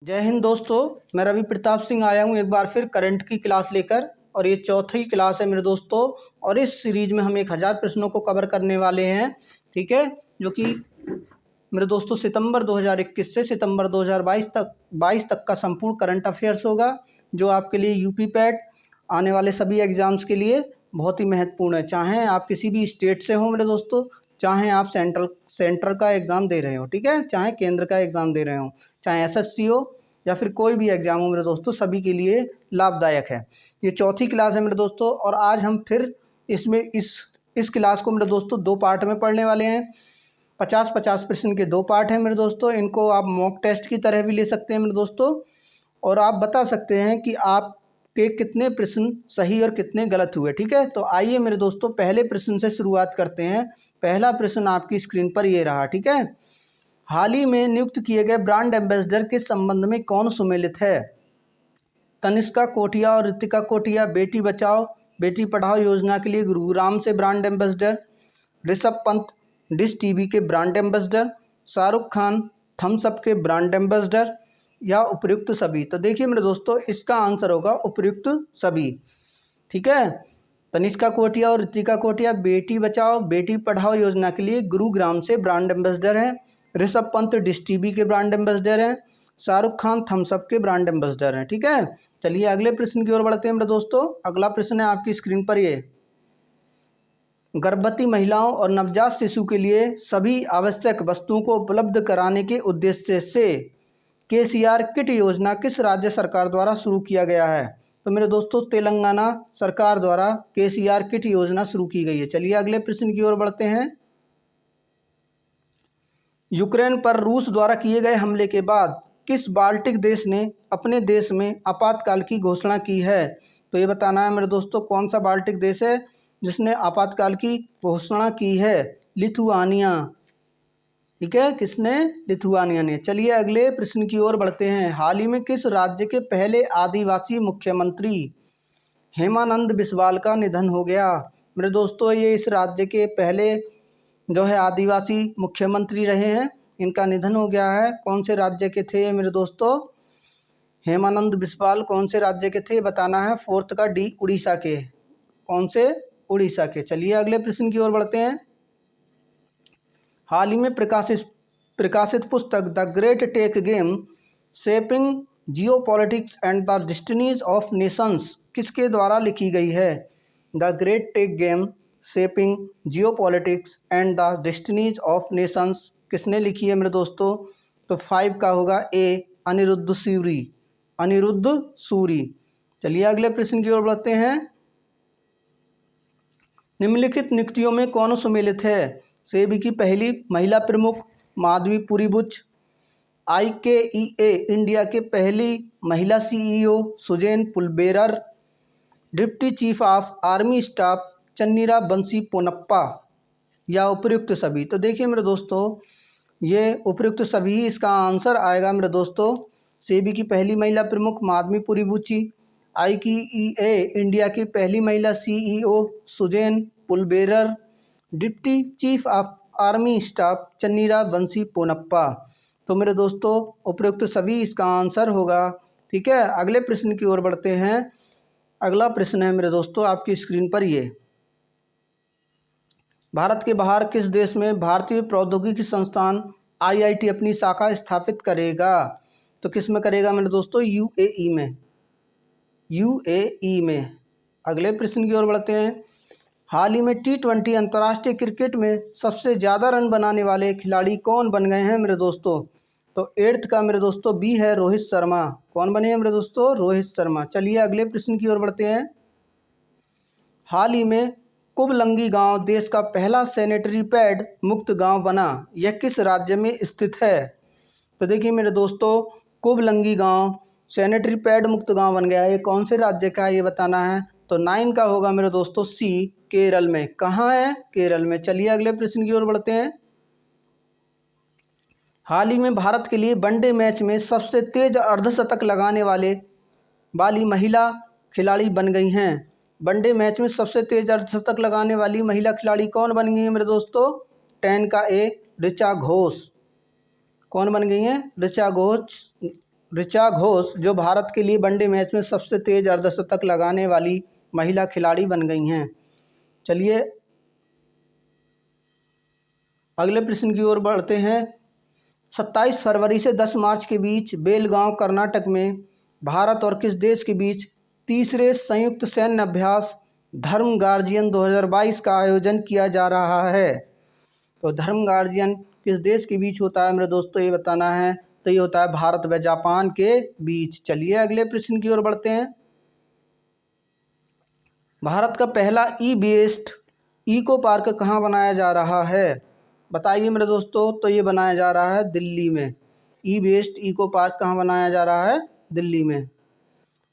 जय हिंद दोस्तों। मैं रवि प्रताप सिंह आया हूँ एक बार फिर करंट की क्लास लेकर, और ये चौथी क्लास है मेरे दोस्तों। और इस सीरीज में हम 1000 प्रश्नों को कवर करने वाले हैं, ठीक है, जो कि मेरे दोस्तों सितंबर 2021 से सितंबर 2022 तक का संपूर्ण करंट अफेयर्स होगा, जो आपके लिए यूपी पैट आने वाले सभी एग्जाम्स के लिए बहुत ही महत्वपूर्ण है। चाहे आप किसी भी स्टेट से हो मेरे दोस्तों, चाहे आप सेंटर का एग्ज़ाम दे रहे हो, ठीक है, चाहे केंद्र का एग्ज़ाम दे रहे हो, चाहे एसएससी हो या फिर कोई भी एग्ज़ाम हो मेरे दोस्तों, सभी के लिए लाभदायक है। ये चौथी क्लास है मेरे दोस्तों, और आज हम फिर इसमें इस क्लास को मेरे दोस्तों 2 पार्ट में पढ़ने वाले हैं। 50-50 प्रश्न के 2 पार्ट हैं मेरे दोस्तों। इनको आप मॉक टेस्ट की तरह भी ले सकते हैं मेरे दोस्तों, और आप बता सकते हैं कि आपके कितने प्रश्न सही और कितने गलत हुए, ठीक है। तो आइए मेरे दोस्तों पहले प्रश्न से शुरुआत करते हैं। पहला प्रश्न आपकी स्क्रीन पर ये रहा, ठीक है। हाल ही में नियुक्त किए गए ब्रांड एम्बेसडर के संबंध में कौन सुमेलित है? तनिष्का कोटिया और ऋतिका कोटिया बेटी बचाओ बेटी पढ़ाओ योजना के लिए गुरुग्राम से brand ambassador, Rishabh Pant Dish TV के brand ambassador, Shahrukh Khan Thums Up के ब्रांड एम्बेसडर, या उपयुक्त सभी। तो देखिए मेरे दोस्तों, इसका आंसर होगा उपयुक्त सभी, ठीक है। तनिष्का कोटिया और ऋतिका कोटिया बेटी बचाओ बेटी पढ़ाओ योजना के लिए गुरुग्राम से ब्रांड एम्बेसडर हैं। ऋषभ पंत डिश टीवी के ब्रांड एम्बेसडर हैं। शाहरुख खान थम्स अप के ब्रांड एम्बेसडर हैं, ठीक है। चलिए अगले प्रश्न की ओर बढ़ते हैं मेरे दोस्तों। अगला प्रश्न है आपकी स्क्रीन पर ये, गर्भवती महिलाओं और नवजात शिशु के लिए सभी आवश्यक वस्तुओं को उपलब्ध कराने के उद्देश्य से केसीआर किट योजना किस राज्य सरकार द्वारा शुरू किया गया है? तो मेरे दोस्तों तेलंगाना सरकार द्वारा केसीआर किट योजना शुरू की गई है। चलिए अगले प्रश्न की ओर बढ़ते हैं। यूक्रेन पर रूस द्वारा किए गए हमले के बाद किस बाल्टिक देश ने अपने देश में आपातकाल की घोषणा की है? तो ये बताना है मेरे दोस्तों, कौन सा बाल्टिक देश है जिसने आपातकाल की घोषणा की है? लिथुआनिया, ठीक है, किसने? लिथुआनिया ने। चलिए अगले प्रश्न की ओर बढ़ते हैं। हाल ही में किस राज्य के पहले आदिवासी मुख्यमंत्री हेमानंद बिस्वाल का निधन हो गया? मेरे दोस्तों ये इस राज्य के पहले जो है आदिवासी मुख्यमंत्री रहे हैं, इनका निधन हो गया है। कौन से राज्य के थे मेरे दोस्तों? हेमानंद बिस्वाल कौन से राज्य के थे बताना है। 4th का डी, उड़ीसा के। कौन से? उड़ीसा के। चलिए अगले प्रश्न की ओर बढ़ते हैं। हाल ही में प्रकाशित पुस्तक the great tech game shaping geopolitics and the destinies of nations किसके द्वारा लिखी गई है? The great tech game shaping geopolitics and the destinies of nations किसने लिखी है मेरे दोस्तों? तो 5 का होगा ए, अनिरुद्ध सूरी। अनिरुद्ध सूरी। चलिए अगले प्रश्न की ओर बढ़ते हैं। निम्नलिखित नियुक्तियों में कौन सम्मिलित है? सेबी की पहली महिला प्रमुख माधवी पुरीबुच, IKEA इंडिया के पहली महिला CEO Susanne Pulberer, deputy chief of army staff Channira Bansi Ponnappa, या उपयुक्त सभी। तो देखिए मेरे दोस्तों, ये उपयुक्त सभी इसका आंसर आएगा मेरे दोस्तों। सेबी की पहली महिला प्रमुख माधवी पुरीबुची, IKEA इंडिया की पहली महिला CEO Susanne Pulberer, deputy chief of army staff Channira Bansi Ponnappa. तो मेरे दोस्तों उपयुक्त सभी इसका आंसर होगा, ठीक है। अगले प्रश्न की ओर बढ़ते हैं। अगला प्रश्न है मेरे दोस्तों आपकी स्क्रीन पर ये, भारत के बाहर किस देश में भारतीय प्रौद्योगिकी संस्थान IIT अपनी शाखा स्थापित करेगा? तो किस में करेगा मेरे दोस्तों? UAE में। UAE में। अगले प्रश्न की ओर बढ़ते हैं। हाल ही में T20 अंतर्राष्ट्रीय क्रिकेट में सबसे ज़्यादा रन बनाने वाले खिलाड़ी कौन बन गए हैं मेरे दोस्तों? तो 8th का मेरे दोस्तों B है, रोहित शर्मा। कौन बने हैं मेरे दोस्तों? रोहित शर्मा। चलिए अगले प्रश्न की ओर बढ़ते हैं। हाल ही में कुबलंगी गांव देश का पहला सैनिटरी पैड मुक्त गांव बना, यह किस राज्य में स्थित है? तो देखिए मेरे दोस्तों, कुबलंगी गांव सैनिटरी पैड मुक्त गांव बन गया है, ये कौन से राज्य का है ये बताना है। तो 9 का होगा मेरे दोस्तों C, केरल में। कहाँ है? केरल में। चलिए अगले प्रश्न की ओर बढ़ते हैं। हाल ही में भारत के लिए वनडे मैच में सबसे तेज अर्धशतक लगाने वाली महिला खिलाड़ी बन गई हैं। वनडे मैच में सबसे तेज अर्धशतक लगाने वाली महिला खिलाड़ी कौन बन गई है मेरे दोस्तों? 10 का A, ऋचा घोष। कौन बन गई हैं? ऋचा घोष ऋचा घोष जो भारत के लिए वनडे मैच में सबसे तेज अर्धशतक लगाने वाली महिला खिलाड़ी बन गई हैं। चलिए अगले प्रश्न की ओर बढ़ते हैं। 27 फरवरी से 10 मार्च के बीच बेलगांव कर्नाटक में भारत और किस देश के बीच तीसरे संयुक्त सैन्य अभ्यास धर्म गार्जियन 2022 का आयोजन किया जा रहा है। तो धर्म गार्जियन किस देश के बीच होता है मेरे दोस्तों, ये बताना है। तो ये होता है भारत व जापान के बीच। चलिए अगले प्रश्न की ओर बढ़ते हैं। भारत का पहला ई बेस्ड इको पार्क कहाँ बनाया जा रहा है, बताइए मेरे दोस्तों। तो ये बनाया जा रहा है दिल्ली में। ई बेस्ड इको पार्क कहाँ बनाया जा रहा है, दिल्ली में।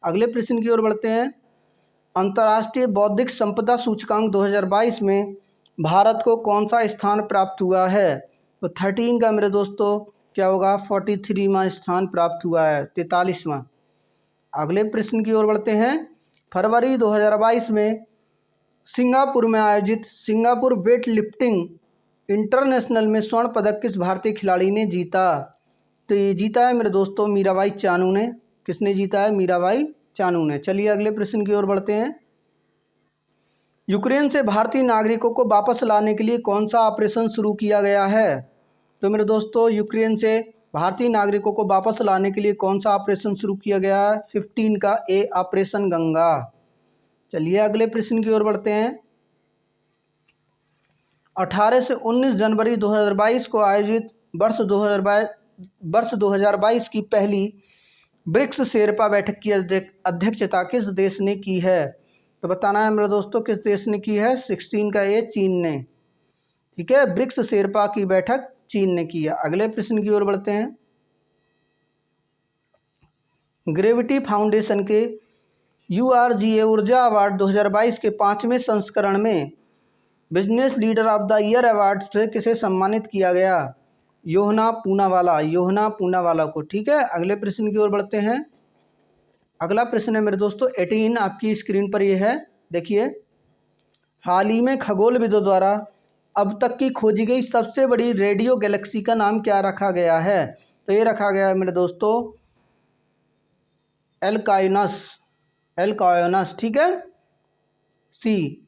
अगले प्रश्न की ओर बढ़ते हैं। अंतर्राष्ट्रीय बौद्धिक संपदा सूचकांक 2022 में भारत को कौन सा स्थान प्राप्त हुआ है। तो 13 का मेरे दोस्तों क्या होगा, 43वां स्थान प्राप्त हुआ है, 43वां। अगले प्रश्न की ओर बढ़ते हैं। फरवरी 2022 में सिंगापुर में आयोजित सिंगापुर वेट लिफ्टिंग इंटरनेशनल में स्वर्ण पदक किस भारतीय खिलाड़ी ने जीता। तो ये जीता है मेरे दोस्तों मीराबाई चानू ने। किसने जीता है, मीराबाई चानू ने। चलिए अगले प्रश्न की ओर बढ़ते हैं। यूक्रेन से भारतीय नागरिकों को वापस लाने के लिए कौन सा ऑपरेशन शुरू किया गया है। तो मेरे दोस्तों यूक्रेन से भारतीय नागरिकों को वापस लाने के लिए कौन सा ऑपरेशन शुरू किया गया है, 15 का ए ऑपरेशन गंगा। चलिए अगले प्रश्न की ओर बढ़ते हैं। 18 से 19 जनवरी 2022 को आयोजित वर्ष 2022 की पहली ब्रिक्स शेरपा बैठक की अध्यक्षता किस देश ने की है। तो बताना है मेरे दोस्तों किस देश ने की है, 16 का ए चीन ने। ठीक है, ब्रिक्स शेरपा की बैठक चीन ने की है। अगले प्रश्न की ओर बढ़ते हैं। ग्रेविटी फाउंडेशन के URGA ऊर्जा अवार्ड 2022 के 5वें संस्करण में business leader of the year award से किसे सम्मानित किया गया, योहना पूनावाला को। ठीक है, अगले प्रश्न की ओर बढ़ते हैं। अगला प्रश्न है मेरे दोस्तों 18 आपकी स्क्रीन पर ये है, देखिए। हाल ही में खगोलविदों द्वारा अब तक की खोजी गई सबसे बड़ी रेडियो गैलेक्सी का नाम क्या रखा गया है। तो ये रखा गया है मेरे दोस्तों एल्कायोनस। ठीक है,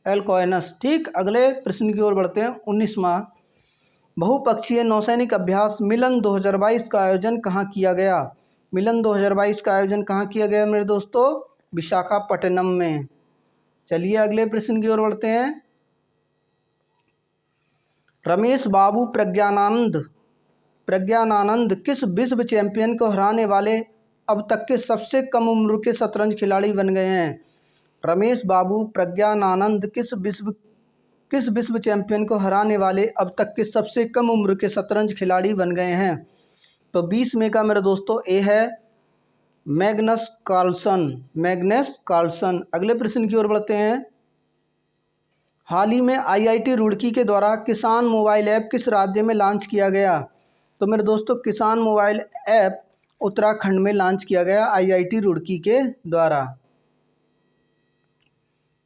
एल्कायोनस। ठीक, अगले प्रश्न की ओर बढ़ते हैं। 19वां बहुपक्षीय नौसैनिक अभ्यास मिलन 2022 का आयोजन कहाँ किया गया। मिलन 2022 का आयोजन कहाँ किया गया मेरे दोस्तों, विशाखापट्टनम में। चलिए अगले प्रश्न की ओर बढ़ते हैं। रमेश बाबू प्रज्ञानानंद किस विश्व चैंपियन को हराने वाले अब तक के सबसे कम उम्र के शतरंज खिलाड़ी बन गए हैं। रमेश बाबू प्रज्ञानानंद किस विश्व चैंपियन को हराने वाले अब तक के सबसे कम उम्र के शतरंज खिलाड़ी बन गए हैं। तो 20 में का मेरे दोस्तों ए है मैग्नस कार्लसन। अगले प्रश्न की ओर बढ़ते हैं। हाल ही में IIT रुड़की के द्वारा किसान मोबाइल ऐप किस राज्य में लॉन्च किया गया। तो मेरे दोस्तों किसान मोबाइल ऐप उत्तराखंड में लॉन्च किया गया IIT रुड़की के द्वारा।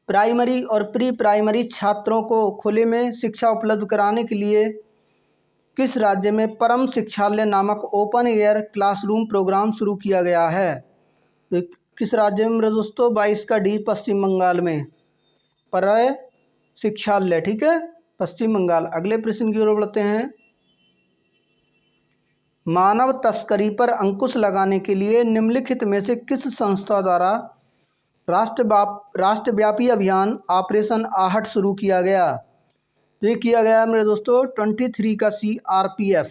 प्राइमरी और प्री प्राइमरी छात्रों को खुले में शिक्षा उपलब्ध कराने के लिए किस राज्य में परम शिक्षालय नामक ओपन एयर क्लासरूम प्रोग्राम शुरू किया गया है। तो किस राज्य में मेरे दोस्तों, 22 का डी पश्चिम बंगाल में परम शिक्षालय। ठीक है, पश्चिम बंगाल। अगले प्रश्न की ओर बढ़ते हैं। मानव तस्करी पर अंकुश लगाने के लिए निम्नलिखित में से किस संस्था द्वारा राष्ट्रव्यापी अभियान ऑपरेशन आहट शुरू किया गया। तो ये किया गया मेरे दोस्तों 23 का CRPF,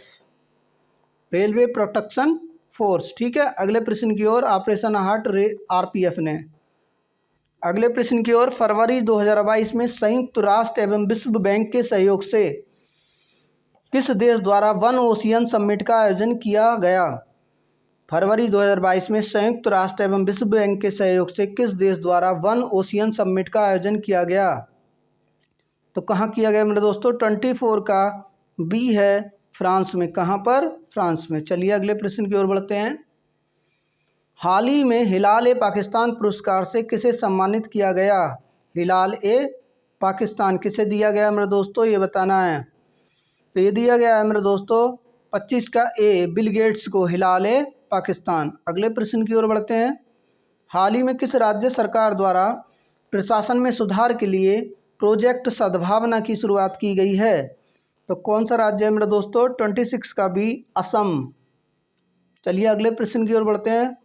रेलवे प्रोटेक्शन फोर्स। ठीक है, अगले प्रश्न की ओर ऑपरेशन आहट RPF ने। अगले प्रश्न की ओर फरवरी 2022 में संयुक्त राष्ट्र एवं विश्व बैंक के सहयोग से किस देश द्वारा वन ओशियन समिट का आयोजन किया गया। फरवरी 2022 में संयुक्त राष्ट्र एवं विश्व बैंक के सहयोग से किस देश द्वारा वन ओशियन समिट का आयोजन किया गया। तो कहाँ किया गया मेरे दोस्तों, 24 का बी है फ्रांस में। कहाँ पर, फ्रांस में। चलिए अगले प्रश्न की ओर बढ़ते हैं। हाल ही में हिलाल ए पाकिस्तान पुरस्कार से किसे सम्मानित किया गया। हिलाल ए पाकिस्तान किसे दिया गया मेरे दोस्तों, ये बताना है। तो ये दिया गया है मेरे दोस्तों 25 का ए बिल गेट्स को हिलाल ए पाकिस्तान। अगले प्रश्न की ओर बढ़ते हैं। हाल ही में किस राज्य सरकार द्वारा प्रशासन में सुधार के लिए प्रोजेक्ट सद्भावना की शुरुआत की गई है? तो कौन सा राज्य है मेरे दोस्तों? 26 का बी, असम। चलिए अगले प्रश्न की ओर बढ़ते हैं।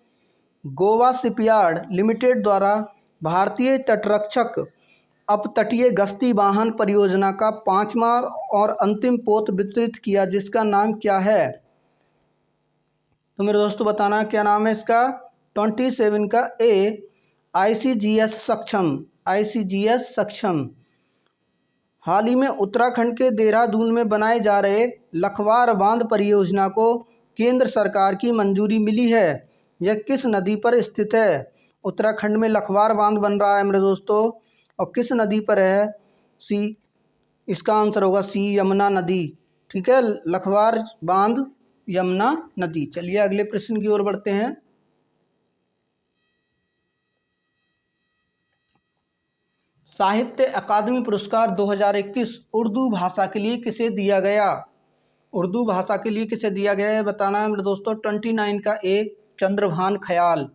गोवा शिपयार्ड लिमिटेड द्वारा भारतीय तटरक्षक अपतटीय गश्ती वाहन परियोजना का 5वां और अंतिम पोत वितरित किया, जिसका नाम क्या है? तो मेरे दोस्तों बताना क्या नाम है इसका। 27 का ए, ICGS सक्षम। ICGS सक्षम। हाल ही में उत्तराखंड के देहरादून में बनाए जा रहे लखवार बांध परियोजना को केंद्र सरकार की मंजूरी मिली है। यह किस नदी पर स्थित है? उत्तराखंड में लखवार बांध बन रहा है मेरे दोस्तों, और किस नदी पर है? सी, इसका आंसर होगा सी, यमुना नदी। ठीक है, लखवार बांध यमुना नदी। चलिए अगले प्रश्न की ओर बढ़ते हैं। साहित्य अकादमी पुरस्कार 2021 उर्दू भाषा के लिए किसे दिया गया? उर्दू भाषा के लिए किसे दिया गया है बताना है मेरे दोस्तों। 29 का ए, चंद्रभान ख्याल।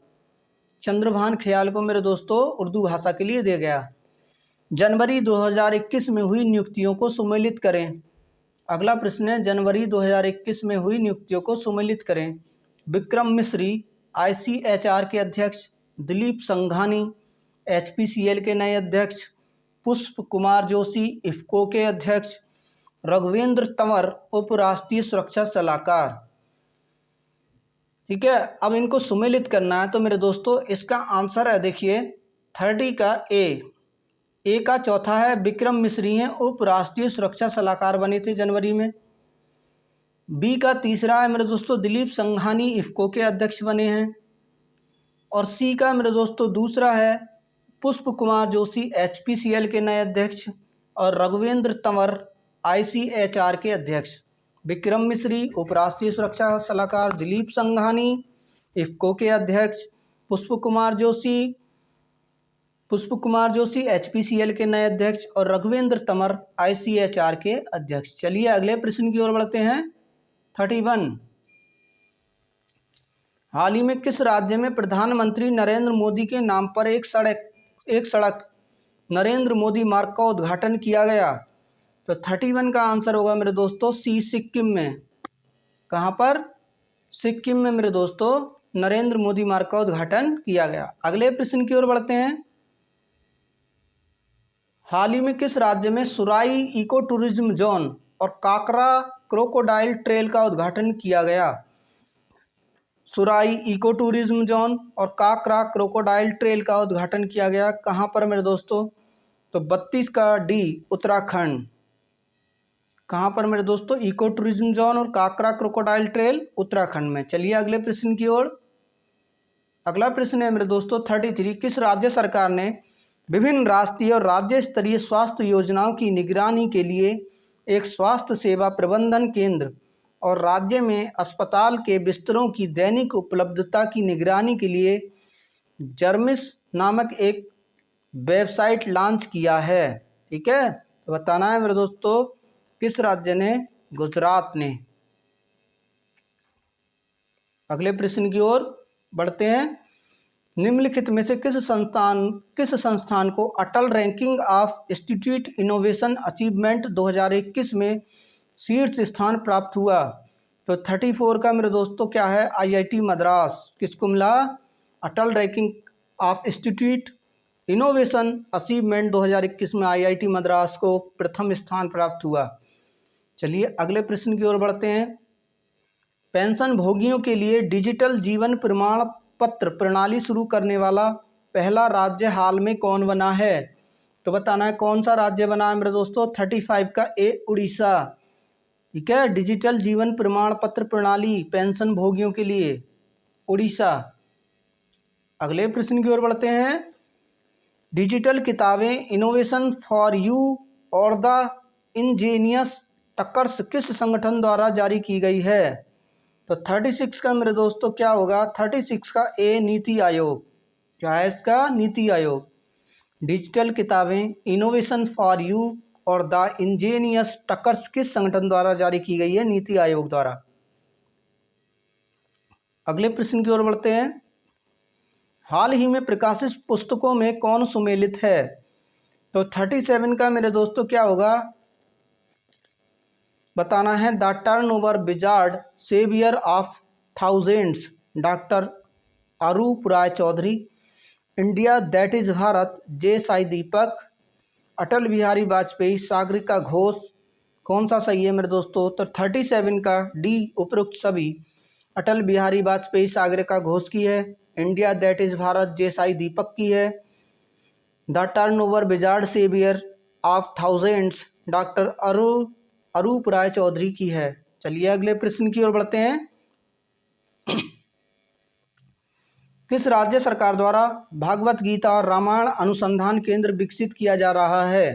चंद्रभान ख्याल को मेरे दोस्तों उर्दू भाषा के लिए दिया गया। जनवरी 2021 में हुई नियुक्तियों को सुमेलित करें। अगला प्रश्न है, जनवरी 2021 में हुई नियुक्तियों को सुमेलित करें। विक्रम मिश्री ICHR के अध्यक्ष, दिलीप संघानी HPCL के नए अध्यक्ष, पुष्प कुमार जोशी इफ्को के अध्यक्ष, रघुवेंद्र तंवर उपराष्ट्रीय सुरक्षा सलाहकार। ठीक है, अब इनको सुमेलित करना है। तो मेरे दोस्तों इसका आंसर है, देखिए 30 का ए का चौथा है विक्रम मिश्री हैं उपराष्ट्रीय सुरक्षा सलाहकार बने थे जनवरी में। बी का तीसरा है मेरे दोस्तों दिलीप संघानी इफ्को के अध्यक्ष बने हैं। और सी का मेरे दोस्तों दूसरा है पुष्प कुमार जोशी HPCL के नए अध्यक्ष, और रघुवेंद्र तंवर ICHR के अध्यक्ष। विक्रम मिश्री उपराष्ट्रीय सुरक्षा सलाहकार, दिलीप संघानी इफ्को के अध्यक्ष, पुष्प कुमार जोशी HPCL के नए अध्यक्ष, और रघुवेंद्र तंवर ICHR के अध्यक्ष। चलिए अगले प्रश्न की ओर बढ़ते हैं। 31, हाल ही में किस राज्य में प्रधानमंत्री नरेंद्र मोदी के नाम पर एक सड़क नरेंद्र मोदी मार्ग का उद्घाटन किया गया? तो 31 का आंसर होगा मेरे दोस्तों सी, सिक्किम में। कहाँ पर? सिक्किम में मेरे दोस्तों नरेंद्र मोदी मार्ग का उद्घाटन किया गया। अगले प्रश्न की ओर बढ़ते हैं। हाल ही में किस राज्य में सुराई इको टूरिज्म जोन और काकरा क्रोकोडाइल ट्रेल का उद्घाटन किया गया? सुराई इको टूरिज्म जोन और काकरा क्रोकोडाइल ट्रेल का उद्घाटन किया गया। कहाँ पर मेरे दोस्तों? तो 32 का डी, उत्तराखंड। कहाँ पर मेरे दोस्तों? इको टूरिज्म जोन और काकरा क्रोकोडाइल ट्रेल उत्तराखंड में। चलिए अगले प्रश्न की ओर। अगला प्रश्न है मेरे दोस्तों 33, किस राज्य सरकार ने विभिन्न राष्ट्रीय और राज्य स्तरीय स्वास्थ्य योजनाओं की निगरानी के लिए एक स्वास्थ्य सेवा प्रबंधन केंद्र और राज्य में अस्पताल के बिस्तरों की दैनिक उपलब्धता की निगरानी के लिए जर्मिस नामक एक वेबसाइट लॉन्च किया है? ठीक है, तो बताना है मेरे दोस्तों किस राज्य ने? गुजरात ने। अगले प्रश्न की ओर बढ़ते हैं। निम्नलिखित में से किस संस्थान को Atal ranking of institute innovation achievement 2021 में शीर्ष स्थान प्राप्त हुआ? तो 34 का मेरे दोस्तों क्या है? IIT मद्रास। किसको मिला? Atal ranking of institute innovation achievement 2021 में IIT मद्रास को प्रथम स्थान प्राप्त हुआ। चलिए अगले प्रश्न की ओर बढ़ते हैं। पेंशन भोगियों के लिए डिजिटल जीवन प्रमाण पत्र प्रणाली शुरू करने वाला पहला राज्य हाल में कौन बना है? तो बताना है कौन सा राज्य बना है मेरे दोस्तों। 35 का ए, उड़ीसा। ठीक है, डिजिटल जीवन प्रमाण पत्र प्रणाली पेंशन भोगियों के लिए उड़ीसा। अगले प्रश्न की ओर बढ़ते हैं। डिजिटल किताबें इनोवेशन फॉर यू और द इंजीनियस टक्कर्स किस संगठन द्वारा जारी की गई है? तो 36 का मेरे दोस्तों क्या होगा? 36 का ए, नीति आयोग। क्या है इसका? नीति आयोग। डिजिटल किताबें इनोवेशन फॉर यू और द इंजीनियस टक्कर्स किस संगठन द्वारा जारी की गई है? नीति आयोग द्वारा। अगले प्रश्न की ओर बढ़ते हैं। हाल ही में प्रकाशित पुस्तकों में कौन सुमेलित है? तो 37 का मेरे दोस्तों क्या होगा, बताना है। The turn over wizard saviour of thousands, doctor Arup Roy Choudhury. India that is Bharat, J Sai Deepak. Atal Bihari Vajpayee, Sagarika Ghosh. कौन सा सही है मेरे दोस्तों? तो 37 का डी, उपरोक्त सभी। अटल बिहारी वाजपेयी सागरिका घोष की है। India that is Bharat J Sai Deepak की है। The turn over wizard saviour of thousands doctor Arup Roy Choudhury की है। चलिए अगले प्रश्न की ओर बढ़ते हैं। किस राज्य सरकार द्वारा भागवत गीता और रामायण अनुसंधान केंद्र विकसित किया जा रहा है?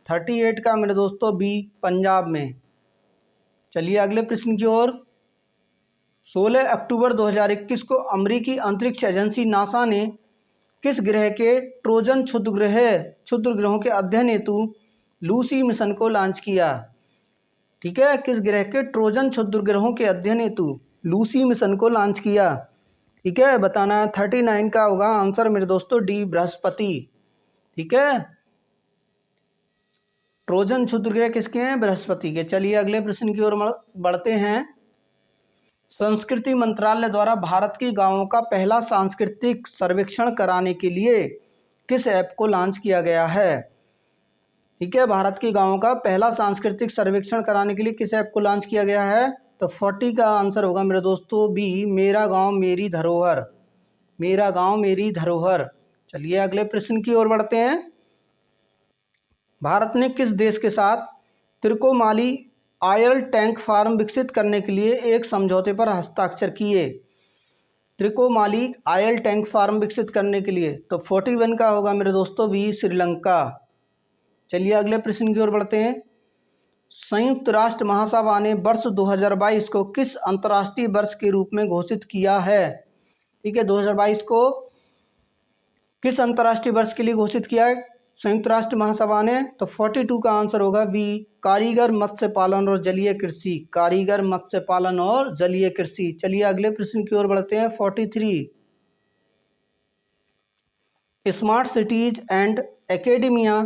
38 का मेरे दोस्तों बी, पंजाब में। चलिए अगले प्रश्न की ओर। 16 अक्टूबर 2021 को अमेरिकी अंतरिक्ष एजेंसी नासा ने किस ग्रह के ट्रोजन क्षुद्र ग्रहों के अध्ययन हेतु लूसी मिशन को लॉन्च किया? ठीक है, किस ग्रह के ट्रोजन क्षुद्र ग्रहों के अध्ययन हेतु लूसी मिशन को लॉन्च किया? ठीक है, बताना है। 39 का होगा आंसर मेरे दोस्तों डी, बृहस्पति। ठीक है, ट्रोजन क्षुद्र ग्रह किसके हैं? बृहस्पति के। चलिए अगले प्रश्न की ओर बढ़ते हैं। संस्कृति मंत्रालय द्वारा भारत के गांवों का पहला सांस्कृतिक सर्वेक्षण कराने के लिए किस ऐप को लॉन्च किया गया है? ठीक है, भारत के गांवों का पहला सांस्कृतिक सर्वेक्षण कराने के लिए किस ऐप को लॉन्च किया गया है? तो 40 का आंसर होगा मेरे दोस्तों बी, मेरा गांव मेरी धरोहर। मेरा गांव मेरी धरोहर। चलिए अगले प्रश्न की ओर बढ़ते हैं। भारत ने किस देश के साथ त्रिकोमाली ऑयल टैंक फार्म विकसित करने के लिए एक समझौते पर हस्ताक्षर किए? त्रिकोमाली ऑयल टैंक फार्म विकसित करने के लिए, तो 41 का होगा मेरे दोस्तों बी, श्रीलंका। चलिए अगले प्रश्न की ओर बढ़ते हैं। संयुक्त राष्ट्र महासभा ने वर्ष 2022 को किस अंतर्राष्ट्रीय वर्ष के रूप में घोषित किया है? ठीक है, 2022 को किस अंतर्राष्ट्रीय वर्ष के लिए घोषित किया है संयुक्त राष्ट्र महासभा ने? तो 42 का आंसर होगा बी, कारीगर मत्स्य पालन और जलीय कृषि। कारीगर मत्स्य पालन और जलीय कृषि। चलिए अगले प्रश्न की ओर बढ़ते हैं। 43, smart cities and academia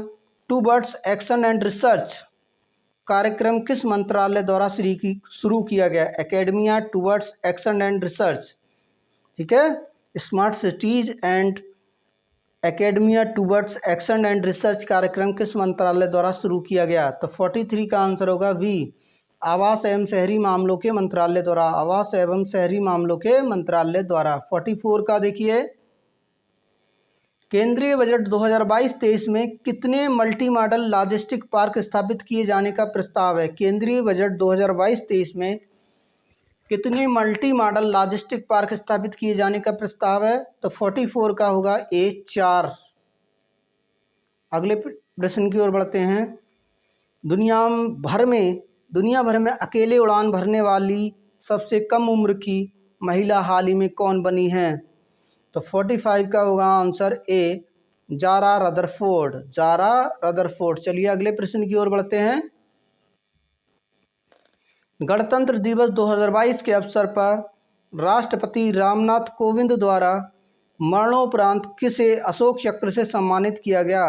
towards action and research कार्यक्रम किस मंत्रालय द्वारा शुरू किया गया? Academia towards action and research. ठीक है, smart cities and academia towards action and research कार्यक्रम किस मंत्रालय द्वारा शुरू किया गया? तो 43 का आंसर होगा वी, आवास एवं शहरी मामलों के मंत्रालय द्वारा। आवास एवं शहरी मामलों के मंत्रालय द्वारा। 44 का देखिए, केंद्रीय बजट 2022-23 में कितने मल्टी मॉडल लॉजिस्टिक पार्क स्थापित किए जाने का प्रस्ताव है? केंद्रीय बजट 2022-23 में कितने मल्टी मॉडल लॉजिस्टिक पार्क स्थापित किए जाने का प्रस्ताव है? तो 44 का होगा ए, 4। अगले प्रश्न की ओर बढ़ते हैं। दुनिया भर में अकेले उड़ान भरने वाली सबसे कम उम्र की महिला हाल ही में कौन बनी है? तो 45 का होगा answer A, Zara Rutherford. Zara Rutherford. चलिए अगले प्रश्न की ओर बढ़ते हैं। गणतंत्र दिवस 2022 के अवसर पर राष्ट्रपति रामनाथ कोविंद द्वारा मरणोपरांत किसे अशोक चक्र से सम्मानित किया गया?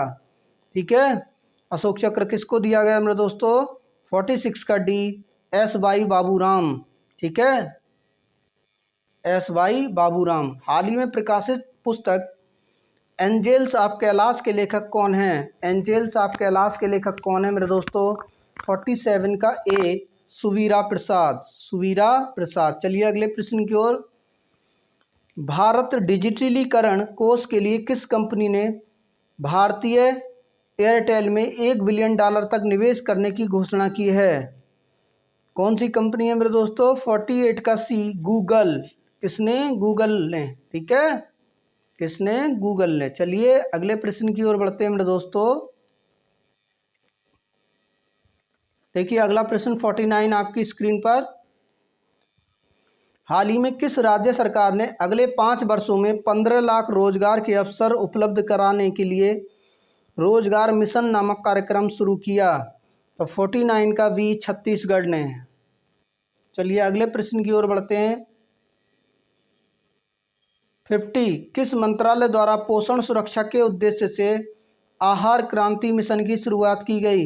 ठीक है, अशोक चक्र किसको दिया गया मेरे दोस्तों? 46 का डी, एस वाई बाबूराम। ठीक है, एस वाई बाबूराम। हाल ही में प्रकाशित पुस्तक एंजेल्स ऑफ कैलाश के लेखक कौन हैं? एंजेल्स ऑफ कैलाश के लेखक कौन है मेरे दोस्तों? 47 का ए, सुवीरा प्रसाद। सुवीरा प्रसाद। चलिए अगले प्रश्न की ओर। भारत डिजिटलीकरण कोष के लिए किस कंपनी ने भारतीय एयरटेल में $1 बिलियन तक निवेश करने की घोषणा की है? कौन सी कंपनी है मेरे दोस्तों? 48 का सी, गूगल। किसने? गूगल ने। ठीक है, किसने? गूगल ने। चलिए अगले प्रश्न की ओर बढ़ते हैं मेरे दोस्तों। देखिए अगला प्रश्न 49 आपकी स्क्रीन पर। हाल ही में किस राज्य सरकार ने अगले 5 वर्षों में 15 लाख रोजगार के अवसर उपलब्ध कराने के लिए रोजगार मिशन नामक कार्यक्रम शुरू किया? तो 49 का बी, छत्तीसगढ़ ने। चलिए अगले प्रश्न की ओर बढ़ते हैं। 50 किस मंत्रालय द्वारा पोषण सुरक्षा के उद्देश्य से आहार क्रांति मिशन की शुरुआत की गई?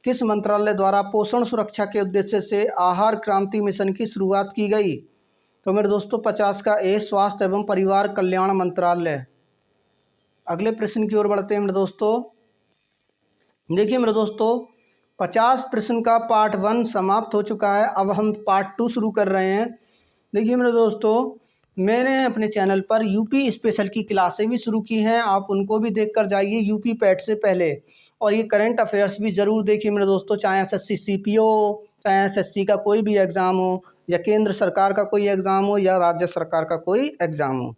किस मंत्रालय द्वारा पोषण सुरक्षा के उद्देश्य से आहार क्रांति मिशन की शुरुआत की गई? तो मेरे दोस्तों 50 का ए स्वास्थ्य एवं परिवार कल्याण मंत्रालय। अगले प्रश्न की ओर बढ़ते हैं मेरे दोस्तों। देखिए मेरे दोस्तों 50 प्रश्न का पार्ट 1 समाप्त हो चुका है। अब हम पार्ट 2 शुरू कर रहे हैं। देखिए मेरे दोस्तों मैंने अपने चैनल पर यूपी स्पेशल की क्लासें भी शुरू की हैं, आप उनको भी देख कर जाइए यूपी पैट से पहले। और ये करंट अफेयर्स भी ज़रूर देखिए मेरे दोस्तों, चाहे एसएससी सीपीओ हो, चाहे एसएससी का कोई भी एग्ज़ाम हो, या केंद्र सरकार का कोई एग्ज़ाम हो, या राज्य सरकार का कोई एग्ज़ाम हो।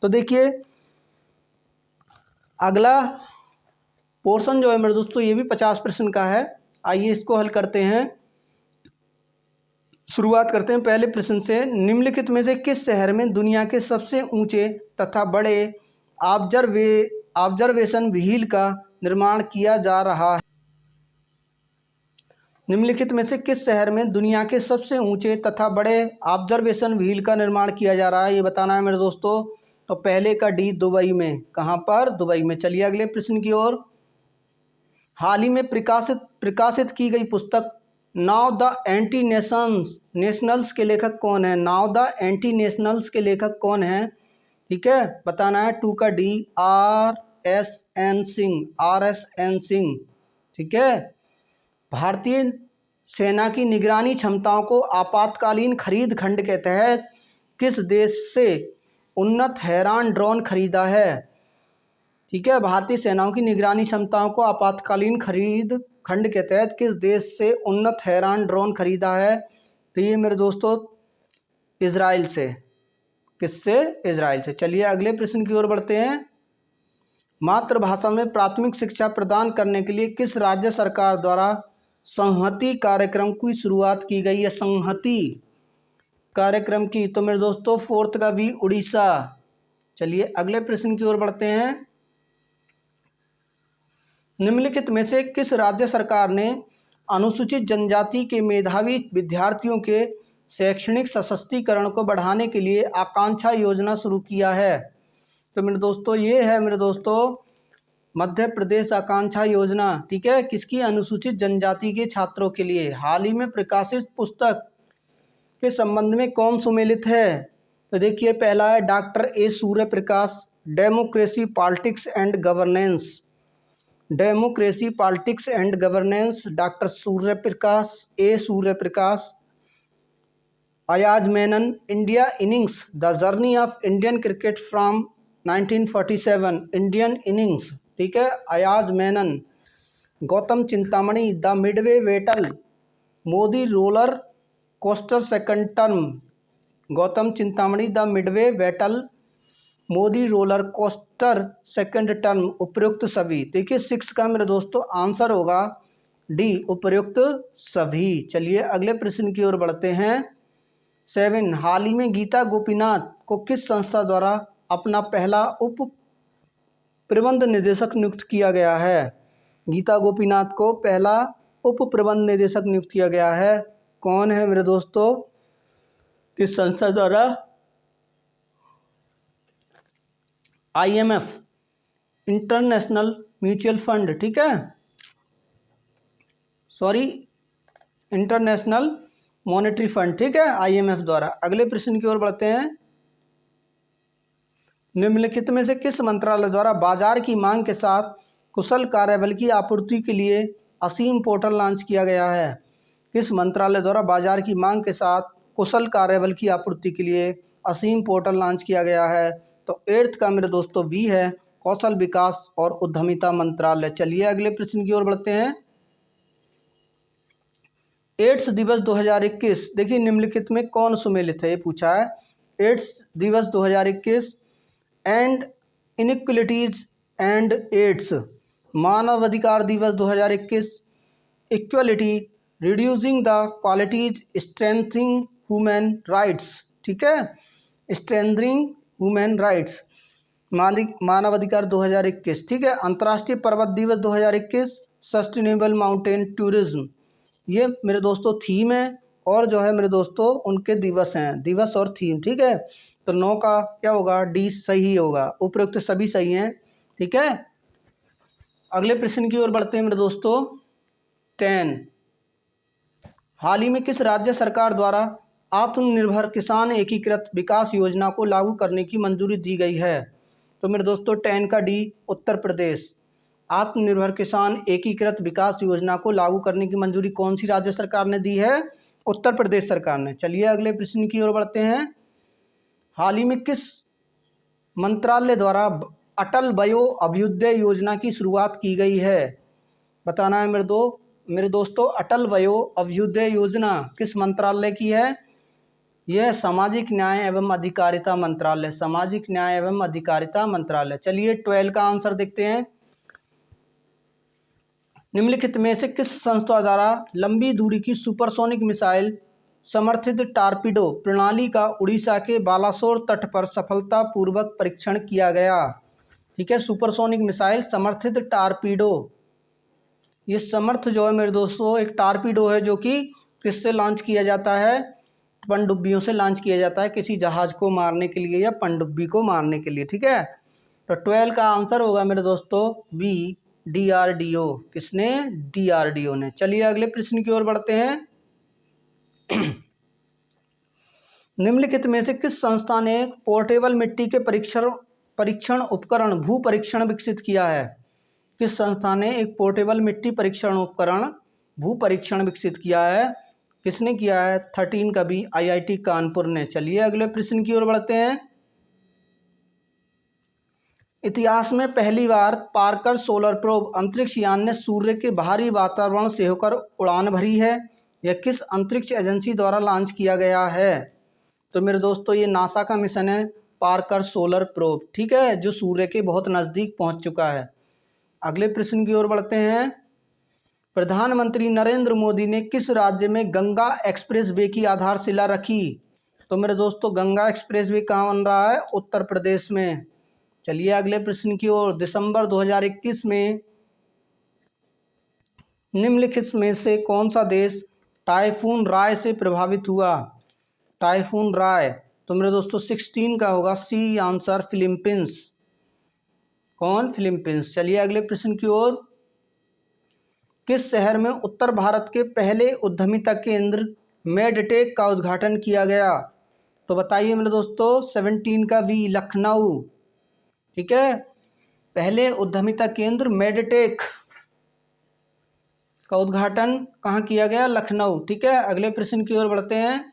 तो देखिए अगला पोर्शन जो है मेरे दोस्तों ये भी 50 प्रश्न का है। आइए इसको हल करते हैं। शुरुआत करते हैं पहले प्रश्न से। निम्नलिखित में से किस शहर में दुनिया के सबसे ऊंचे तथा बड़े ऑब्जर्वेशन व्हील का निर्माण किया जा रहा है? निम्नलिखित में से किस शहर में दुनिया के सबसे ऊंचे तथा बड़े ऑब्जर्वेशन व्हील का निर्माण किया जा रहा है, ये बताना है मेरे दोस्तों। तो पहले का डी दुबई में। कहाँ पर? दुबई में। चलिए अगले प्रश्न की ओर। हाल ही में प्रकाशित की गई पुस्तक नाउ द एंटी नेशनल्स के लेखक कौन है? नाउ द एंटी नेशनल्स के लेखक कौन है? ठीक है, बताना है। 2 का डी RSN सिंह। ठीक है। भारतीय सेना की निगरानी क्षमताओं को आपातकालीन खरीद खंड के तहत किस देश से उन्नत हैरान ड्रोन खरीदा है? ठीक है, भारतीय सेनाओं की निगरानी क्षमताओं को आपातकालीन खरीद खंड के तहत किस देश से उन्नत हैरान ड्रोन खरीदा है? तो ये मेरे दोस्तों इजराइल से। किससे? इजराइल से। चलिए अगले प्रश्न की ओर बढ़ते हैं। मातृभाषा में प्राथमिक शिक्षा प्रदान करने के लिए किस राज्य सरकार द्वारा संहति कार्यक्रम की शुरुआत की गई है? संहति कार्यक्रम की। तो मेरे दोस्तों 4th का भी उड़ीसा। चलिए अगले प्रश्न की ओर बढ़ते हैं। निम्नलिखित में से किस राज्य सरकार ने अनुसूचित जनजाति के मेधावी विद्यार्थियों के शैक्षणिक सशक्तिकरण को बढ़ाने के लिए आकांक्षा योजना शुरू किया है? तो मेरे दोस्तों ये है मेरे दोस्तों मध्य प्रदेश आकांक्षा योजना। ठीक है, किसकी? अनुसूचित जनजाति के छात्रों के लिए। हाल ही में प्रकाशित पुस्तक के संबंध में कौन सुमेलित है? तो देखिए पहला है doctor A Surya Prakash, democracy politics and governance. Democracy politics and governance, doctor A Surya Prakash. Ayaz Menon, India innings the journey of Indian cricket from 1947। Indian innings. ठीक है, Ayaz Menon. Gautam Chintamani, the Midway battle, Modi roller coaster second term. Gautam Chintamani, the Midway battle, Modi roller coaster second term. उपयुक्त सभी। देखिए 6 का मेरे दोस्तों answer होगा D, उपयुक्त सभी। चलिए अगले प्रश्न की ओर बढ़ते हैं। 7 हाल ही में गीता गोपीनाथ को किस संस्था द्वारा अपना पहला उप प्रबंध निदेशक नियुक्त किया गया है? गीता गोपीनाथ को पहला उप प्रबंध निदेशक नियुक्त किया गया है। कौन है मेरे दोस्तों? किस संस्था द्वारा? IMF, international mutual fund. ठीक है, सॉरी इंटरनेशनल मॉनेटरी फंड। ठीक है, IMF द्वारा। अगले प्रश्न की ओर बढ़ते हैं। निम्नलिखित में से किस मंत्रालय द्वारा बाजार की मांग के साथ कुशल कार्यबल की आपूर्ति के लिए असीम पोर्टल लॉन्च किया गया है? किस मंत्रालय द्वारा बाजार की मांग के साथ कुशल कार्यबल की आपूर्ति के लिए असीम पोर्टल लॉन्च किया गया है? तो 8th का मेरे दोस्तों बी है, कौशल विकास और उद्यमिता मंत्रालय। चलिए अगले प्रश्न की ओर बढ़ते हैं। एड्स दिवस 2021 देखिए निम्नलिखित में कौन सुमेलित है, ये पूछा है। एड्स दिवस 2021, एंड इनइक्वलिटीज एंड एड्स। मानव अधिकार दिवस 2021, equality reducing the qualities strengthening human rights. ठीक है, स्ट्रेंथनिंग ह्यूमन राइट्स, मानव अधिकार 2021। ठीक है, अंतर्राष्ट्रीय पर्वत दिवस 2021, सस्टेनेबल माउंटेन टूरिज्म। ये मेरे दोस्तों थीम है और जो है मेरे दोस्तों उनके दिवस हैं, दिवस और थीम। ठीक है, तो 9 का क्या होगा, डी सही होगा। उपरोक्त सभी सही हैं, ठीक है। अगले प्रश्न की ओर बढ़ते हैं मेरे दोस्तों। 10, हाल ही में किस राज्य सरकार द्वारा आत्मनिर्भर किसान एकीकृत विकास योजना को लागू करने की मंजूरी दी गई है? तो मेरे दोस्तों 10 का डी उत्तर प्रदेश। आत्मनिर्भर किसान एकीकृत विकास योजना को लागू करने की मंजूरी कौन सी राज्य सरकार ने दी है? उत्तर प्रदेश सरकार ने। चलिए अगले प्रश्न की ओर बढ़ते हैं। हाल ही में किस मंत्रालय द्वारा अटल वयो अभ्युदय योजना की शुरुआत की गई है? बताना है मेरे दोस्तों, अटल वयो अभ्युदय योजना किस मंत्रालय की है? यह सामाजिक न्याय एवं अधिकारिता मंत्रालय, सामाजिक न्याय एवं अधिकारिता मंत्रालय। चलिए 12 का आंसर देखते हैं। निम्नलिखित में से किस संस्था द्वारा लंबी दूरी की सुपरसोनिक मिसाइल समर्थित टारपीडो प्रणाली का उड़ीसा के बालासोर तट पर सफलतापूर्वक परीक्षण किया गया? ठीक है, सुपरसोनिक मिसाइल समर्थित टारपीडो। ये समर्थ जो है मेरे दोस्तों एक टारपीडो है जो कि किससे लॉन्च किया जाता है? पनडुब्बियों से लॉन्च किया जाता है, किसी जहाज को मारने के लिए या पनडुब्बी को मारने के लिए, ठीक है। तो 12 का आंसर होगा मेरे दोस्तों बी DRDO। किसने? DRDO ने। चलिए अगले प्रश्न की ओर बढ़ते हैं। निम्नलिखित में से किस संस्था ने पोर्टेबल मिट्टी के परीक्षण उपकरण भू परीक्षण विकसित किया है? किस संस्था ने एक पोर्टेबल मिट्टी परीक्षण उपकरण भू परीक्षण विकसित किया है? किसने किया है? 13 का बी IIT कानपुर ने। चलिए अगले प्रश्न की ओर बढ़ते हैं। इतिहास में पहली बार पार्कर सोलर प्रोब अंतरिक्ष यान ने सूर्य के बाहरी वातावरण से होकर उड़ान भरी है। यह किस अंतरिक्ष एजेंसी द्वारा लॉन्च किया गया है? तो मेरे दोस्तों ये नासा का मिशन है पार्कर सोलर प्रोब, ठीक है, जो सूर्य के बहुत नज़दीक पहुंच चुका है। अगले प्रश्न की ओर बढ़ते हैं। प्रधानमंत्री नरेंद्र मोदी ने किस राज्य में गंगा एक्सप्रेस वे की आधारशिला रखी? तो मेरे दोस्तों गंगा एक्सप्रेस वे कहाँ बन रहा है? उत्तर प्रदेश में। चलिए अगले प्रश्न की ओर। दिसंबर 2021 में निम्नलिखित में से कौन सा देश टाइफून राय से प्रभावित हुआ? टाइफून राय, तो मेरे दोस्तों 16 का होगा सी आंसर, फिलीपींस। कौन? फिलीपींस। चलिए अगले प्रश्न की ओर। किस शहर में उत्तर भारत के पहले उद्यमिता केंद्र मेडटेक का उद्घाटन किया गया? तो बताइए मेरे दोस्तों 17 का बी लखनऊ, ठीक है। पहले उद्यमिता केंद्र मेडटेक का उद्घाटन कहाँ किया गया? लखनऊ, ठीक है। अगले प्रश्न की ओर बढ़ते हैं।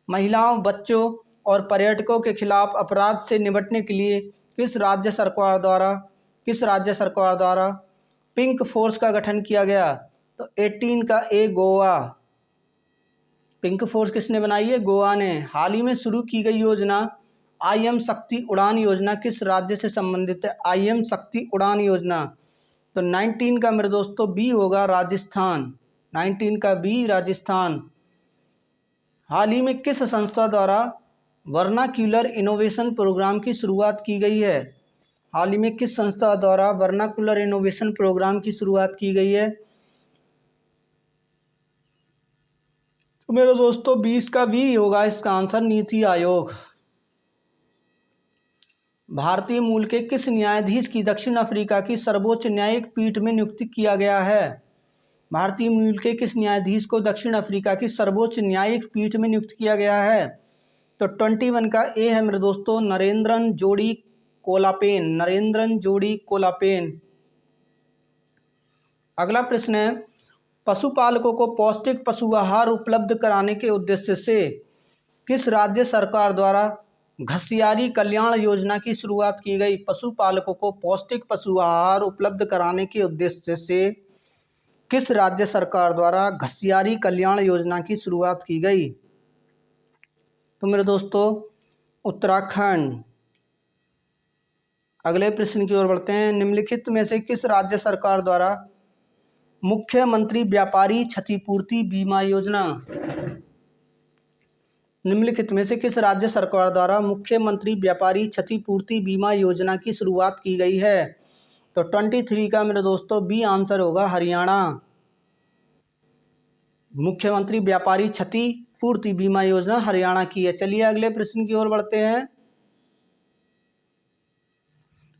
महिलाओं, बच्चों और पर्यटकों के खिलाफ अपराध से निपटने के लिए किस राज्य सरकार द्वारा पिंक फोर्स का गठन किया गया? तो 18 का ए गोवा। पिंक फोर्स किसने बनाई है? गोवा ने। हाल ही में शुरू की गई योजना IM शक्ति उड़ान योजना किस राज्य से संबंधित है? IM शक्ति उड़ान योजना, तो 19 का मेरे दोस्तों बी होगा राजस्थान। 19 का बी राजस्थान। हाल ही में किस संस्था द्वारा वर्नाक्यूलर इनोवेशन प्रोग्राम की शुरुआत की गई है? हाल ही में किस संस्था द्वारा वर्नाक्यूलर इनोवेशन प्रोग्राम की शुरुआत की गई है? तो मेरे दोस्तों 20 का बी होगा इसका आंसर, नीति आयोग। भारतीय मूल के किस न्यायाधीश की दक्षिण अफ्रीका की सर्वोच्च न्यायिक पीठ में नियुक्ति किया गया है? भारतीय मूल के किस न्यायाधीश को दक्षिण अफ्रीका की सर्वोच्च न्यायिक पीठ में नियुक्त किया गया है? तो 21 का ए है मेरे दोस्तों, नरेंद्रन जोड़ी कोलापेन। नरेंद्रन जोड़ी कोलापेन। अगला प्रश्न है, पशुपालकों को पौष्टिक पशु आहार उपलब्ध कराने के उद्देश्य से किस राज्य सरकार द्वारा घसियारी कल्याण योजना की शुरुआत की गई? पशुपालकों को पौष्टिक पशु आहार उपलब्ध कराने के उद्देश्य से किस राज्य सरकार द्वारा घसियारी कल्याण योजना की शुरुआत की गई? तो मेरे दोस्तों उत्तराखंड। अगले प्रश्न की ओर बढ़ते हैं। निम्नलिखित में से किस राज्य सरकार द्वारा मुख्यमंत्री व्यापारी क्षतिपूर्ति बीमा योजना? निम्नलिखित में से किस राज्य सरकार द्वारा मुख्यमंत्री व्यापारी क्षतिपूर्ति बीमा योजना की शुरुआत की गई है? तो 23 का मेरे दोस्तों बी आंसर होगा, हरियाणा। मुख्यमंत्री व्यापारी क्षति पूर्ति बीमा योजना हरियाणा की है। चलिए अगले प्रश्न की ओर बढ़ते हैं।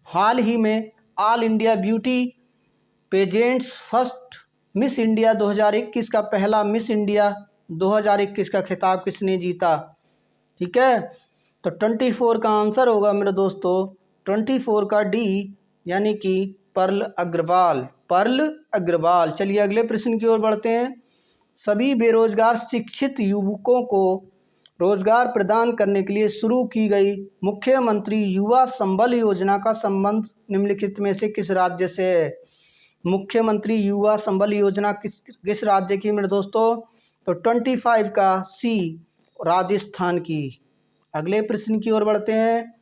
हाल ही में all India beauty pageants first miss India 2021 का पहला मिस इंडिया 2021 का खिताब किसने जीता? ठीक है, तो 24 का आंसर होगा मेरे दोस्तों 24 का डी, यानी कि पर्ल अग्रवाल। पर्ल अग्रवाल। चलिए अगले प्रश्न की ओर बढ़ते हैं। सभी बेरोजगार शिक्षित युवकों को रोजगार प्रदान करने के लिए शुरू की गई मुख्यमंत्री युवा संबल योजना का संबंध निम्नलिखित में से किस राज्य से है? मुख्यमंत्री युवा संबल योजना किस राज्य की मेरे दोस्तों? तो 25 का सी, राजस्थान की। अगले प्रश्न की ओर बढ़ते हैं।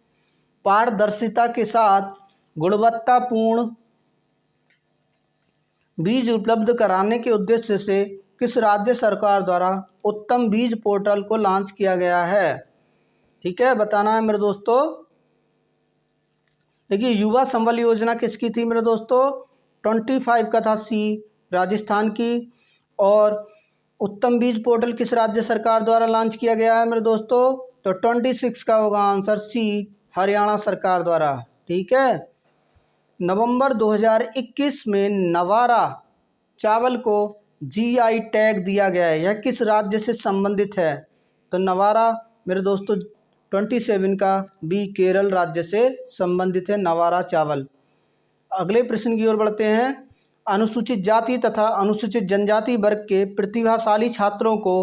पारदर्शिता के साथ गुणवत्तापूर्ण बीज उपलब्ध कराने के उद्देश्य से किस राज्य सरकार द्वारा उत्तम बीज पोर्टल को लॉन्च किया गया है? ठीक है, बताना है मेरे दोस्तों। देखिए युवा संबल योजना किसकी थी मेरे दोस्तों? 25 का था सी, राजस्थान की। और उत्तम बीज पोर्टल किस राज्य सरकार द्वारा लॉन्च किया गया है मेरे दोस्तों? तो 26 का होगा आंसर सी, हरियाणा सरकार द्वारा। ठीक है, नवंबर 2021 में नवारा चावल को जीआई टैग दिया गया है। यह किस राज्य से संबंधित है? तो नवारा मेरे दोस्तों 27 का बी, केरल राज्य से संबंधित है नवारा चावल। अगले प्रश्न की ओर बढ़ते हैं। अनुसूचित जाति तथा अनुसूचित जनजाति वर्ग के प्रतिभाशाली छात्रों को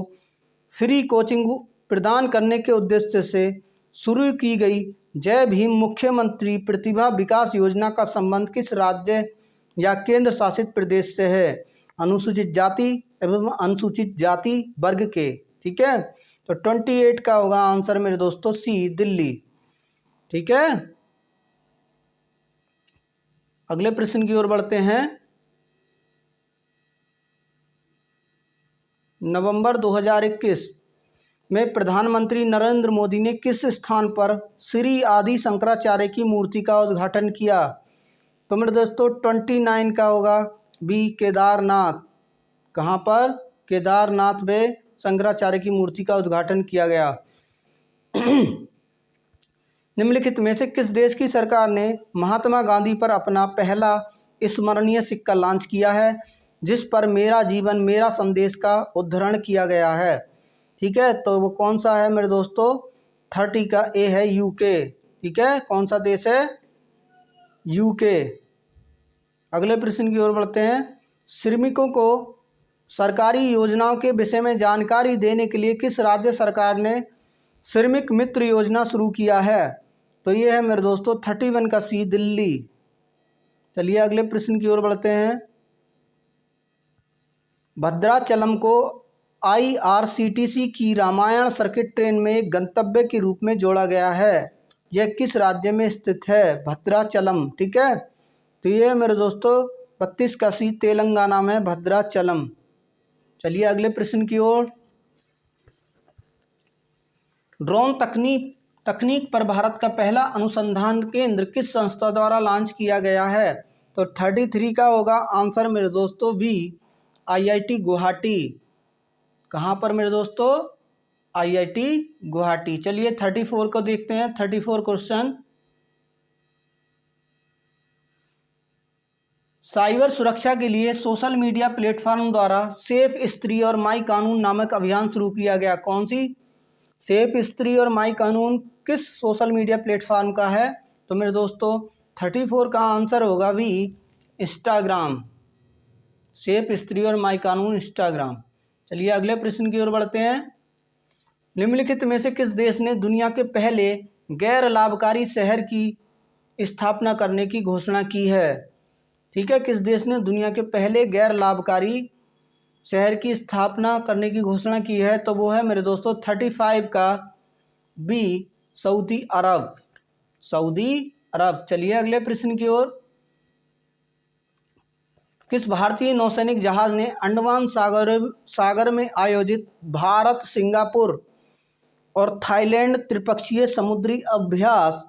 फ्री कोचिंग प्रदान करने के उद्देश्य से शुरू की गई जय भीम मुख्यमंत्री प्रतिभा विकास योजना का संबंध किस राज्य या केंद्र शासित प्रदेश से है? अनुसूचित जाति एवं अनुसूचित जाति वर्ग के। ठीक है, तो 28 का होगा आंसर मेरे दोस्तों सी, दिल्ली। ठीक है, अगले प्रश्न की ओर बढ़ते हैं। नवंबर 2021 में प्रधानमंत्री नरेंद्र मोदी ने किस स्थान पर श्री आदि शंकराचार्य की मूर्ति का उद्घाटन किया? तो मेरे दोस्तों 29 का होगा बी, केदारनाथ। कहाँ पर? केदारनाथ में शंकराचार्य की मूर्ति का उद्घाटन किया गया। निम्नलिखित में से किस देश की सरकार ने महात्मा गांधी पर अपना पहला स्मरणीय सिक्का लॉन्च किया है जिस पर मेरा जीवन मेरा संदेश का उद्धरण किया गया है? ठीक है, तो वो कौन सा है मेरे दोस्तों? 30 का ए है, यूके। ठीक है, कौन सा देश है? यूके। अगले प्रश्न की ओर बढ़ते हैं। श्रमिकों को सरकारी योजनाओं के विषय में जानकारी देने के लिए किस राज्य सरकार ने श्रमिक मित्र योजना शुरू किया है? तो ये है मेरे दोस्तों 31 का सी, दिल्ली। चलिए अगले प्रश्न की ओर बढ़ते हैं। भद्राचलम को आईआरसीटीसी की रामायण सर्किट ट्रेन में एक गंतव्य के रूप में जोड़ा गया है। यह किस राज्य में स्थित है? भद्राचलम। ठीक है, तो ये मेरे दोस्तों 32 का सी, तेलंगाना में भद्राचलम। चलिए अगले प्रश्न की ओर। ड्रोन तकनीक पर भारत का पहला अनुसंधान केंद्र किस संस्था द्वारा लॉन्च किया गया है? तो 33 का होगा आंसर मेरे दोस्तों बी, आईआईटी गुवाहाटी। कहाँ पर मेरे दोस्तों? आईआईटी गुवाहाटी। चलिए 34 को देखते हैं। 34 क्वेश्चन। साइबर सुरक्षा के लिए सोशल मीडिया प्लेटफॉर्म द्वारा सेफ स्त्री और माई कानून नामक अभियान शुरू किया गया। कौन सी? सेफ स्त्री और माई कानून किस सोशल मीडिया प्लेटफॉर्म का है? तो मेरे दोस्तों 34 का आंसर होगा भी, इंस्टाग्राम। सेफ स्त्री और माई कानून, इंस्टाग्राम। चलिए अगले प्रश्न की ओर बढ़ते हैं। निम्नलिखित में से किस देश ने दुनिया के पहले गैर लाभकारी शहर की स्थापना करने की घोषणा की है? ठीक है, किस देश ने दुनिया के पहले गैर लाभकारी शहर की स्थापना करने की घोषणा की है? तो वो है मेरे दोस्तों 35 का बी, सऊदी अरब। सऊदी अरब। चलिए अगले प्रश्न की ओर। किस भारतीय नौसैनिक जहाज ने अंडमान सागर में आयोजित भारत, सिंगापुर और थाईलैंड त्रिपक्षीय समुद्री अभ्यास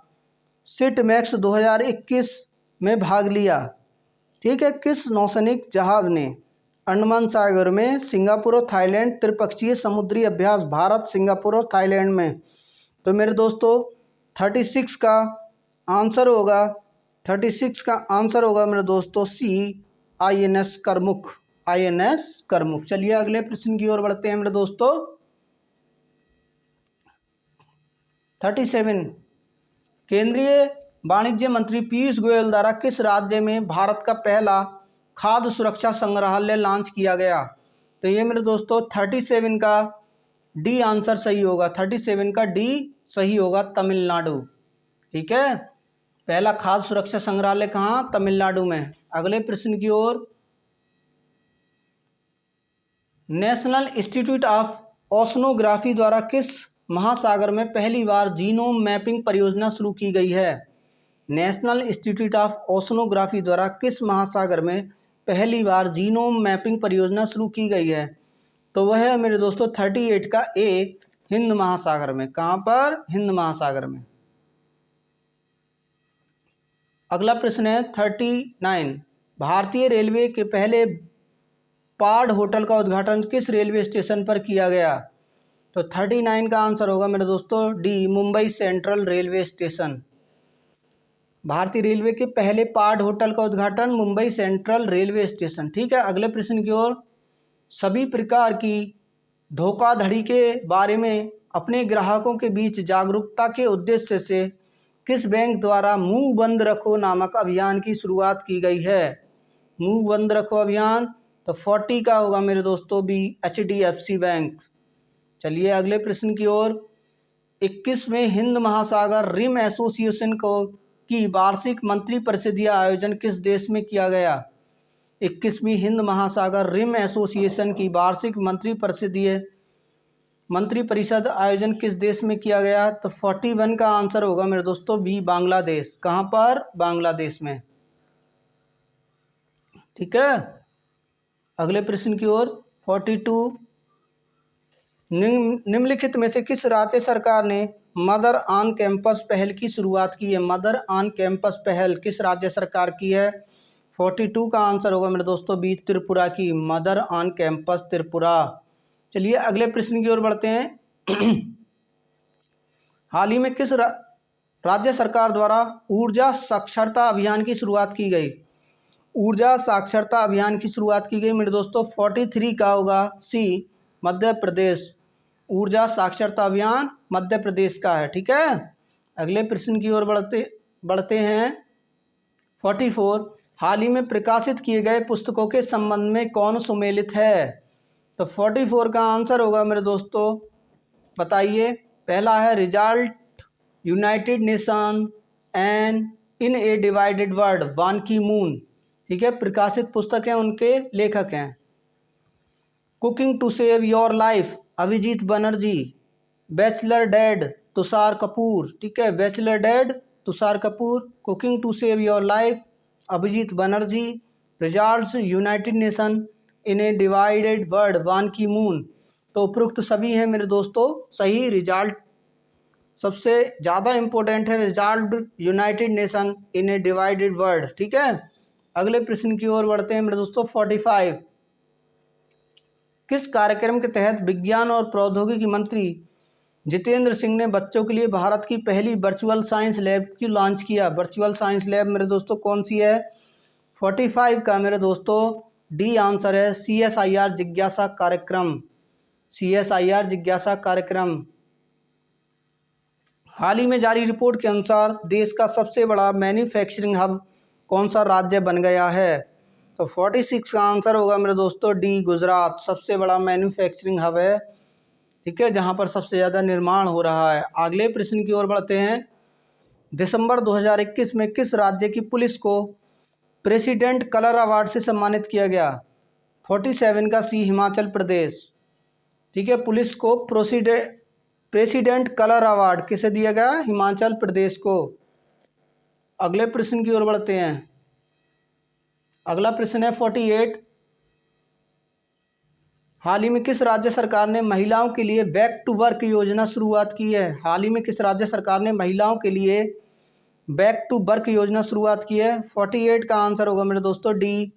सिटमैक्स 2021 में भाग लिया? ठीक है, किस नौसैनिक जहाज ने? अंडमान सागर में, सिंगापुर और थाईलैंड। त्रिपक्षीय समुद्री अभ्यास भारत, सिंगापुर और थाईलैंड में। तो मेरे दोस्तों 36 का आंसर होगा, 36 का आंसर होगा मेरे दोस्तों सी, INS करमुख, INS करमुख। चलिए अगले प्रश्न की ओर बढ़ते हैं मेरे दोस्तों। 37, केंद्रीय वाणिज्य मंत्री पीयूष गोयल द्वारा किस राज्य में भारत का पहला खाद्य सुरक्षा संग्रहालय लॉन्च किया गया? तो ये मेरे दोस्तों 37 का डी आंसर सही होगा, 37 का डी सही होगा, तमिलनाडु। ठीक है, पहला खाद्य सुरक्षा संग्रहालय कहाँ? तमिलनाडु में। अगले प्रश्न की ओर। नेशनल इंस्टीट्यूट ऑफ ओशनोग्राफी द्वारा किस महासागर में पहली बार जीनोम मैपिंग परियोजना शुरू की गई है? नेशनल इंस्टीट्यूट ऑफ ओशनोग्राफी द्वारा किस महासागर में पहली बार जीनोम मैपिंग परियोजना शुरू की गई है? तो वह है मेरे दोस्तों 38 का ए, हिंद महासागर में। कहाँ पर? हिंद महासागर में। अगला प्रश्न है 39, भारतीय रेलवे के पहले पार्ड होटल का उद्घाटन किस रेलवे स्टेशन पर किया गया? तो 39 का आंसर होगा मेरे दोस्तों D, Mumbai central railway station. भारतीय रेलवे के पहले पार्ड होटल का उद्घाटन मुंबई सेंट्रल रेलवे स्टेशन। ठीक है, अगले प्रश्न की ओर। सभी प्रकार की धोखाधड़ी के बारे में अपने ग्राहकों के बीच जागरूकता के उद्देश्य से किस बैंक द्वारा मुंह बंद रखो नामक अभियान की शुरुआत की गई है? मुंह बंद रखो अभियान, तो 40 का होगा मेरे दोस्तों बी, HDFC बैंक। चलिए अगले प्रश्न की ओर। 21वें हिंद महासागर रिम एसोसिएशन को की वार्षिक मंत्री परिषदीय आयोजन किस देश में किया गया? 21वीं हिंद महासागर रिम एसोसिएशन की वार्षिक मंत्री परिषद आयोजन किस देश में किया गया? तो 41 का आंसर होगा मेरे दोस्तों बी, बांग्लादेश। कहाँ पर? बांग्लादेश में। ठीक है, अगले प्रश्न की ओर। 42, निम्नलिखित में से किस राज्य सरकार ने मदर ऑन कैंपस पहल की शुरुआत की है? मदर ऑन कैंपस पहल किस राज्य सरकार की है? 42 का आंसर होगा मेरे दोस्तों बी, त्रिपुरा की, मदर ऑन कैंपस त्रिपुरा। चलिए अगले प्रश्न की ओर बढ़ते हैं। हाल ही में किस राज्य सरकार द्वारा ऊर्जा साक्षरता अभियान की शुरुआत की गई? ऊर्जा साक्षरता अभियान की शुरुआत की गई मेरे दोस्तों 43 का होगा सी, मध्य प्रदेश। ऊर्जा साक्षरता अभियान मध्य प्रदेश का है। ठीक है, अगले प्रश्न की ओर बढ़ते हैं। 44, हाल ही में प्रकाशित किए गए पुस्तकों के संबंध में कौन सुमेलित है? तो 44 का आंसर होगा मेरे दोस्तों, बताइए। पहला है result United nation and in a divided world, Ban Ki moon. ठीक है, प्रकाशित पुस्तक हैं, उनके लेखक हैं। Cooking to save your life, Abhijit Banerjee. Bachelor dad, Tushar Kapoor. ठीक है, bachelor dad, Tushar Kapoor. Cooking to save your life, Abhijit Banerjee. Results United Nation in a divided world, Ban Ki moon. तो उपरोक्त सभी हैं मेरे दोस्तों सही। रिजल्ट सबसे ज़्यादा इम्पोर्टेंट है, result United Nation in a divided world. ठीक है, अगले प्रश्न की ओर बढ़ते हैं मेरे दोस्तों। 45, किस कार्यक्रम के तहत विज्ञान और प्रौद्योगिकी मंत्री जितेंद्र सिंह ने बच्चों के लिए भारत की पहली वर्चुअल साइंस लैब की लॉन्च किया? वर्चुअल साइंस लैब मेरे दोस्तों कौन सी है? 45 का मेरे दोस्तों डी आंसर है, CSIR जिज्ञासा कार्यक्रम। CSIR जिज्ञासा कार्यक्रम। हाल ही में जारी रिपोर्ट के अनुसार देश का सबसे बड़ा मैन्युफैक्चरिंग हब कौन सा राज्य बन गया है? तो 46 का आंसर होगा मेरे दोस्तों डी, गुजरात। सबसे बड़ा मैन्युफैक्चरिंग हब है। ठीक है, जहां पर सबसे ज़्यादा निर्माण हो रहा है। अगले प्रश्न की ओर बढ़ते हैं। दिसंबर 2021 में किस राज्य की पुलिस को प्रेसिडेंट कलर अवार्ड से सम्मानित किया गया? 47 का सी, हिमाचल प्रदेश। ठीक है, पुलिस को प्रेसिडेंट कलर अवार्ड किसे दिया गया? हिमाचल प्रदेश को। अगले प्रश्न की ओर बढ़ते हैं। अगला प्रश्न है 48, हाल ही में किस राज्य सरकार ने महिलाओं के लिए बैक टू वर्क योजना शुरुआत की है? हाल ही में किस राज्य सरकार ने महिलाओं के लिए बैक टू वर्क योजना शुरुआत की है? 48 का आंसर होगा मेरे दोस्तों D,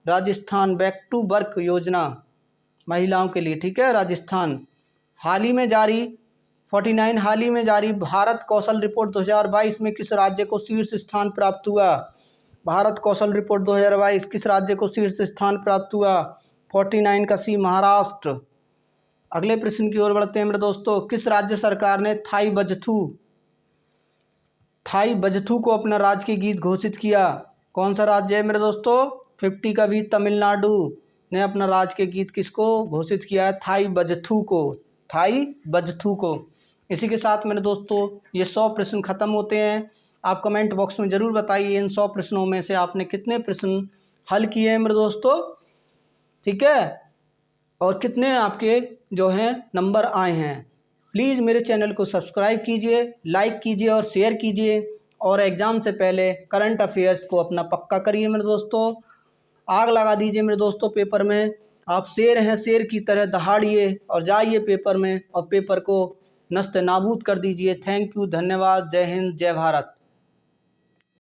Rajasthan back to work योजना महिलाओं के लिए, ठीक है, राजस्थान। हाल ही में जारी 49 हाल ही में जारी भारत कौशल रिपोर्ट 2022 में किस राज्य को शीर्ष स्थान प्राप्त हुआ? भारत कौशल रिपोर्ट 2022 किस राज्य को शीर्ष स्थान प्राप्त हुआ? 49 का सी महाराष्ट्र। अगले प्रश्न की ओर बढ़ते हैं मेरे दोस्तों। किस राज्य सरकार ने थाई बजथू को अपना राजकीय गीत घोषित किया? कौन सा राज्य है मेरे दोस्तों? 50 का भी तमिलनाडु ने अपना राजकीय गीत किसको घोषित किया है? थाई बजथू को। इसी के साथ मेरे दोस्तों ये 100 प्रश्न खत्म होते हैं। आप कमेंट बॉक्स में ज़रूर बताइए इन 100 प्रश्नों में से आपने कितने प्रश्न हल किए हैं मेरे दोस्तों, ठीक है, और कितने आपके जो हैं नंबर आए हैं। प्लीज़ मेरे चैनल को सब्सक्राइब कीजिए, लाइक कीजिए और शेयर कीजिए, और एग्ज़ाम से पहले करंट अफेयर्स को अपना पक्का करिए मेरे दोस्तों। आग लगा दीजिए मेरे दोस्तों पेपर में। आप शेर हैं, शेर की तरह दहाड़िए और जाइए पेपर में और पेपर को नस्ते नाबूद कर दीजिए। थैंक यू, धन्यवाद, जय हिंद, जय भारत।